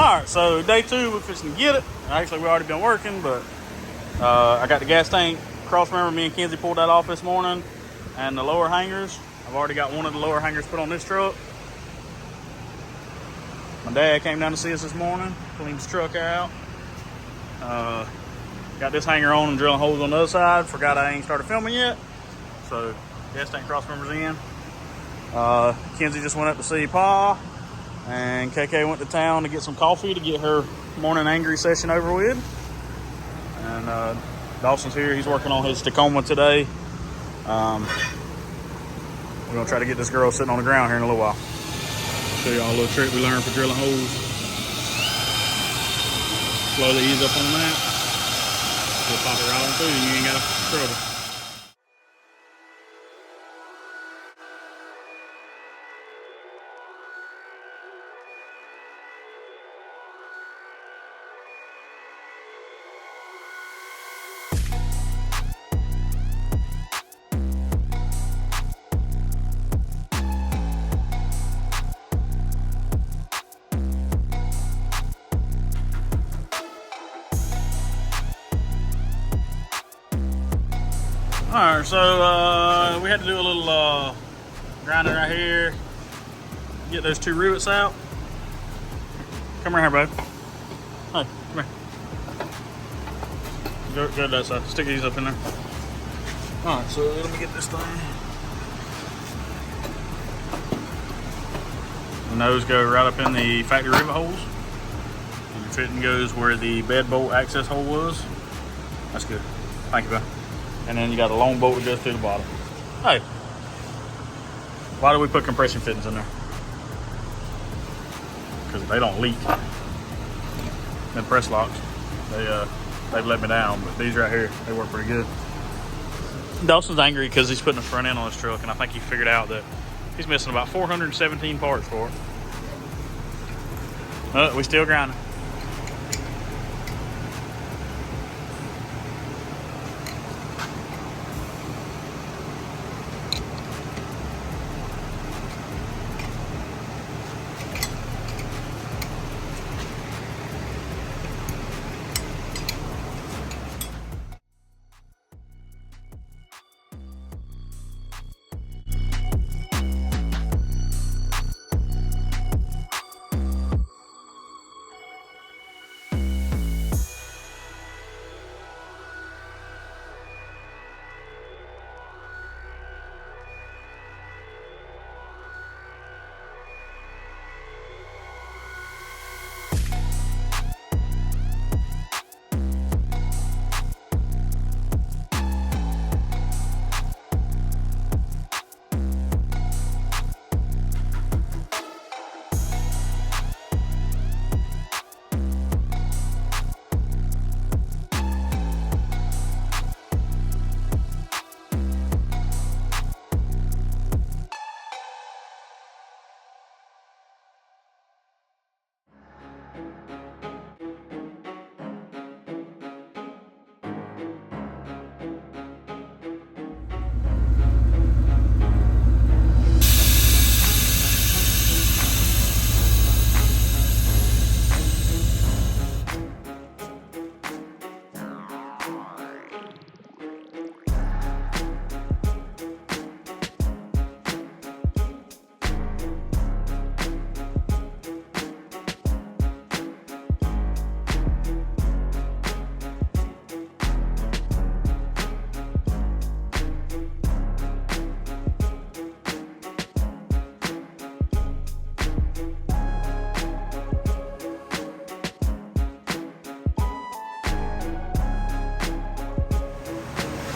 Alright, so day 2, we're fixing to get it. Actually, we've already been working, but I got the gas tank cross member. Me and Kenzie pulled that off this morning. And the lower hangers, I've already got one of the lower hangers put on this truck. My dad came down to see us this morning, cleaned his truck out. Got this hanger on and drilling holes on the other side. Forgot I ain't started filming yet. So, gas tank cross members in. Kenzie just went up to see Pa. And KK went to town to get some coffee to get her morning angry session over with. And Dawson's here. He's working on his Tacoma today. We're going to try to get this girl sitting on the ground here in a little while. Show y'all a little trick we learned for drilling holes. Slowly ease up on that. Just pop it right on through and you ain't got to struggle. Alright, so we had to do a little grinding right here. Get those 2 rivets out. Come right here, bud. Hey, come here. Go to that side. Stick these up in there. Alright, so let me get this thing. The nose go right up in the factory rivet holes. And the fitting goes where the bed bolt access hole was. That's good. Thank you, bud. And then you got a long bolt that goes through the bottom. Hey, why do we put compression fittings in there? Because they don't leak. Them press locks, they've let me down, but these right here, they work pretty good. Dawson's angry because he's putting a front end on his truck, and I think he figured out that he's missing about 417 parts for it. We still grinding.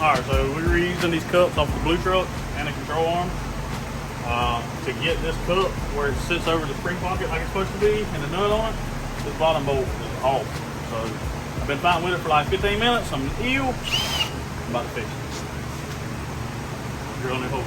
Alright, so we were using these cups off the blue truck and the control arm to get this cup where it sits over the spring pocket like it's supposed to be and the nut on it. This bottom bolt is off. So I've been fighting with it for like 15 minutes. I'm ill. I'm about to fix it. Drilling a hole.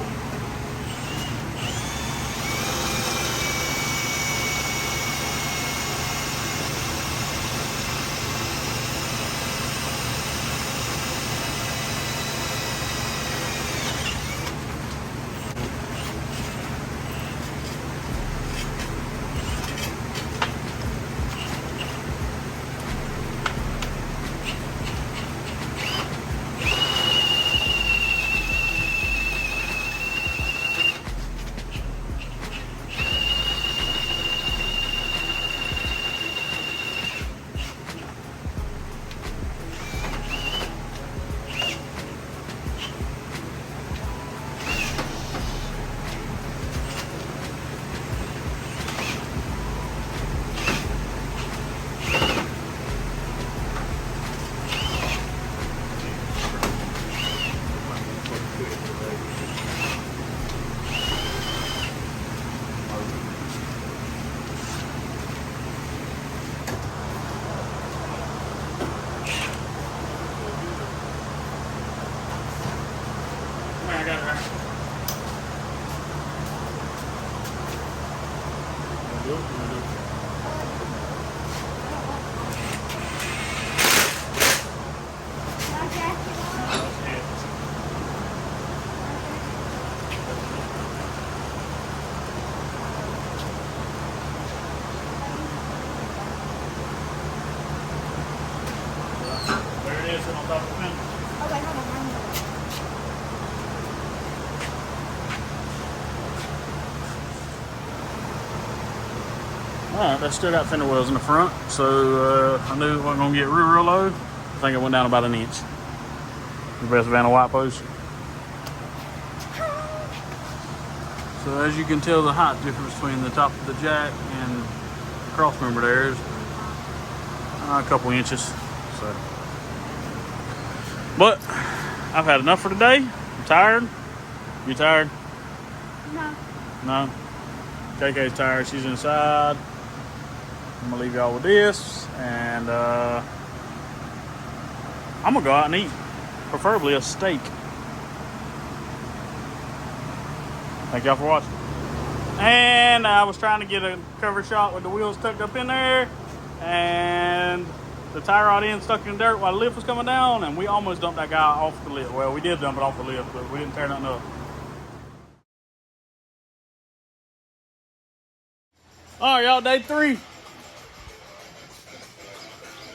There it is, on top of the fender. Okay, hold on. Alright, that's still got fender wells in the front, so I knew it wasn't going to get real low. I think it went down about an inch. The best Vanna white post. So as you can tell, the height difference between the top of the jack and the cross member there is a couple inches. So, but I've had enough for today. I'm tired. You tired? No. No. KK's tired. She's inside. I'm gonna leave y'all with this, and I'm gonna go out and eat, preferably a steak. Thank y'all for watching. And I was trying to get a cover shot with the wheels tucked up in there, and the tie rod end stuck in the dirt while the lift was coming down, and we almost dumped that guy off the lift. Well, we did dump it off the lift, but we didn't tear nothing up. All right, y'all, day 3.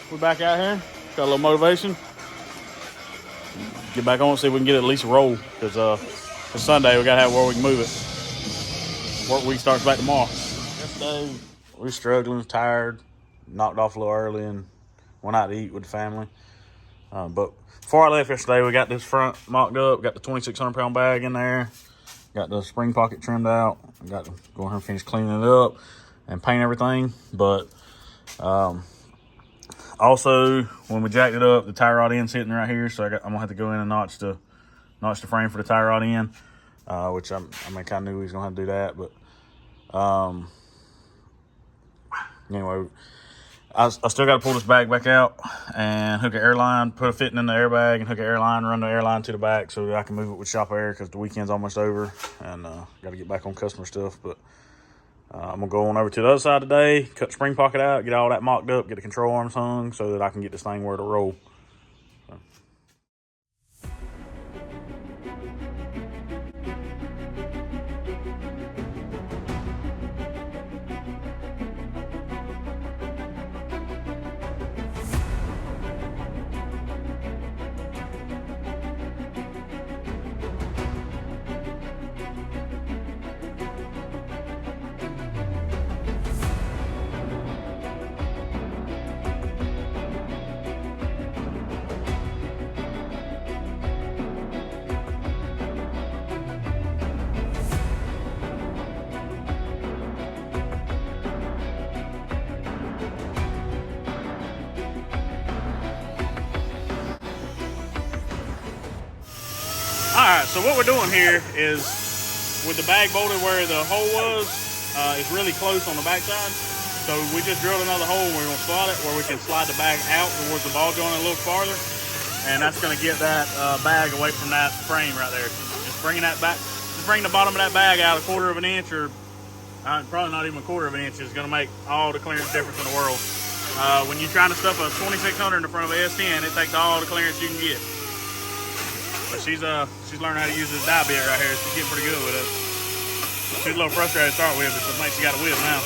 We're back out here. Got a little motivation. Get back on, see if we can get at least a roll, because for Sunday we gotta have where we can move it. Work week starts back tomorrow. Yesterday we were struggling, tired, knocked off a little early, and went out to eat with the family. But before I left yesterday, we got this front mocked up, got the 2,600 pound bag in there, got the spring pocket trimmed out, got to go in here and finish cleaning it up and paint everything. But also, when we jacked it up, the tie rod end's sitting right here, so I'm gonna have to go in and notch the frame for the tie rod end, which I kind of knew he was gonna have to do that. But anyway, I still got to pull this bag back out and hook an airline, put a fitting in the airbag, and hook an airline, run the airline to the back so that I can move it with shop air, because the weekend's almost over, and got to get back on customer stuff. But I'm going to go on over to the other side today, cut the spring pocket out, get all that mocked up, get the control arms hung so that I can get this thing where to roll. Alright, so what we're doing here is, with the bag bolted where the hole was, it's really close on the backside. So we just drilled another hole and we're going to slide it where we can slide the bag out towards the ball joint a little farther. And that's going to get that bag away from that frame right there. Just bringing that back, just bring the bottom of that bag out 1/4 of an inch, or probably not even 1/4 of an inch, is going to make all the clearance difference in the world. When you're trying to stuff a 2600 in the front of an S10, it takes all the clearance you can get. But she's learning how to use this die bit right here. She's getting pretty good with it. She's a little frustrated to start with, but I think she got a whip now.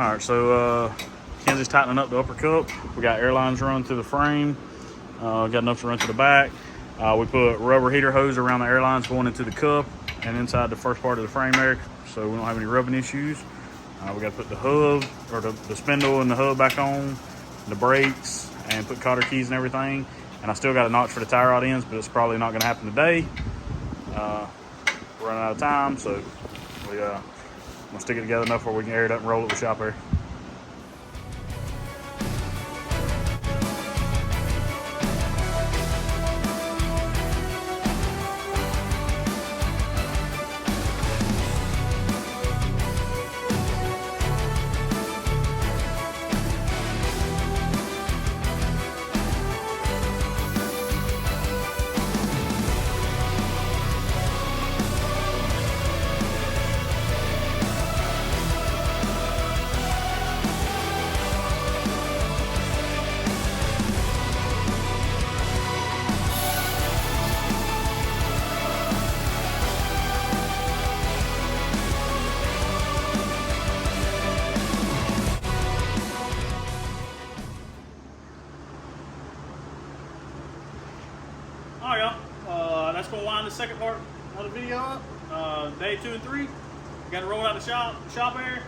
All right, so Kenzie's tightening up the upper cup. We got airlines running through the frame. Got enough to run to the back. We put rubber heater hose around the airlines going into the cup and inside the first part of the frame there, so we don't have any rubbing issues. We got to put the hub, or the spindle and the hub back on, the brakes, and put cotter keys and everything. And I still got a notch for the tie rod ends, but it's probably not going to happen today. We're running out of time, so we going to stick it together enough where we can air it up and roll it with shop air. that's going to wind the second part of the video up. Day 2 and 3. Got to roll out the shop area.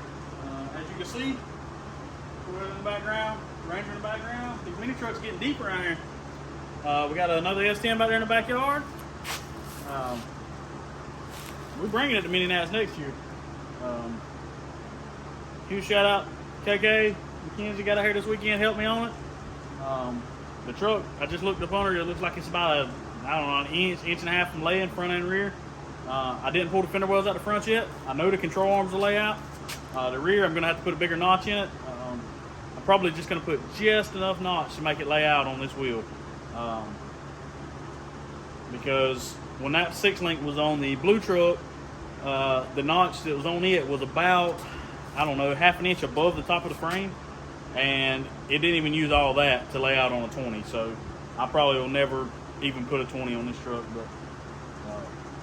As you can see, we're in the background, Ranger in the background. These mini trucks getting deep around here. We got another S10 back there in the backyard. We're bringing it to Minneapolis next year. Huge shout out, KK, Mackenzie got out here this weekend, helped me on it. The truck, I just looked up on her, it looks like it's about an inch and a half from laying, front and rear. I didn't pull the fender wells out the front yet. I know the control arms will lay out. The rear, I'm gonna have to put a bigger notch in it. I'm probably just gonna put just enough notch to make it lay out on this wheel. Because when that 6-link was on the blue truck, the notch that was on it was about, I don't know, half an inch above the top of the frame, and it didn't even use all that to lay out on a 20. So I probably will never even put a 20 on this truck. But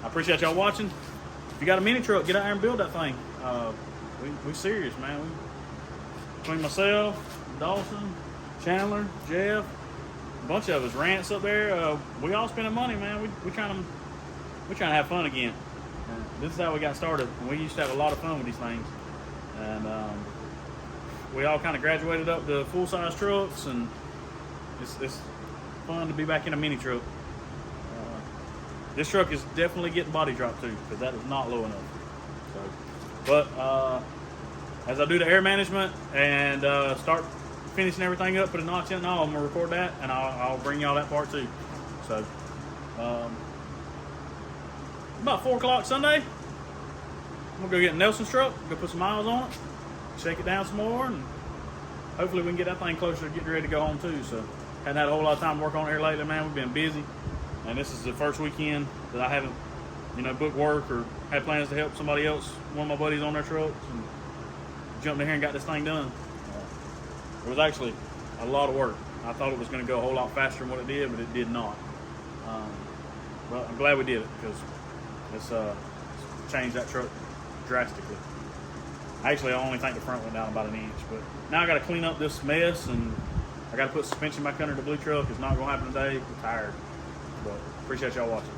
I appreciate y'all watching. If you got a mini truck, get out there and build that thing. We serious, man. Between myself, Dawson, Chandler, Jeff, a bunch of us, Rants up there, we all spending money, man. We trying to have fun again. This is how we got started. We used to have a lot of fun with these things, and we all kind of graduated up to full-size trucks, and it's fun to be back in a mini truck. This truck is definitely getting body dropped too, because that is not low enough. So, but as I do the air management and start finishing everything up, put a notch in and all, I'm gonna record that, and I'll bring y'all that part too. So about 4 o'clock Sunday, I'm gonna go get Nelson's truck, go put some miles on it, shake it down some more, and hopefully we can get that thing closer to getting ready to go home too. So hadn't had a whole lot of time to work on it here lately, man. We've been busy, and this is the first weekend that I haven't, booked work or had plans to help somebody else, one of my buddies on their trucks, and jumped in here and got this thing done. It was actually a lot of work. I thought it was going to go a whole lot faster than what it did, but it did not. But I'm glad we did it, because it's changed that truck drastically. Actually, I only think the front went down about an inch, but now I got to clean up this mess, and I got to put suspension back under the blue truck. It's not going to happen today. I'm tired, but appreciate y'all watching.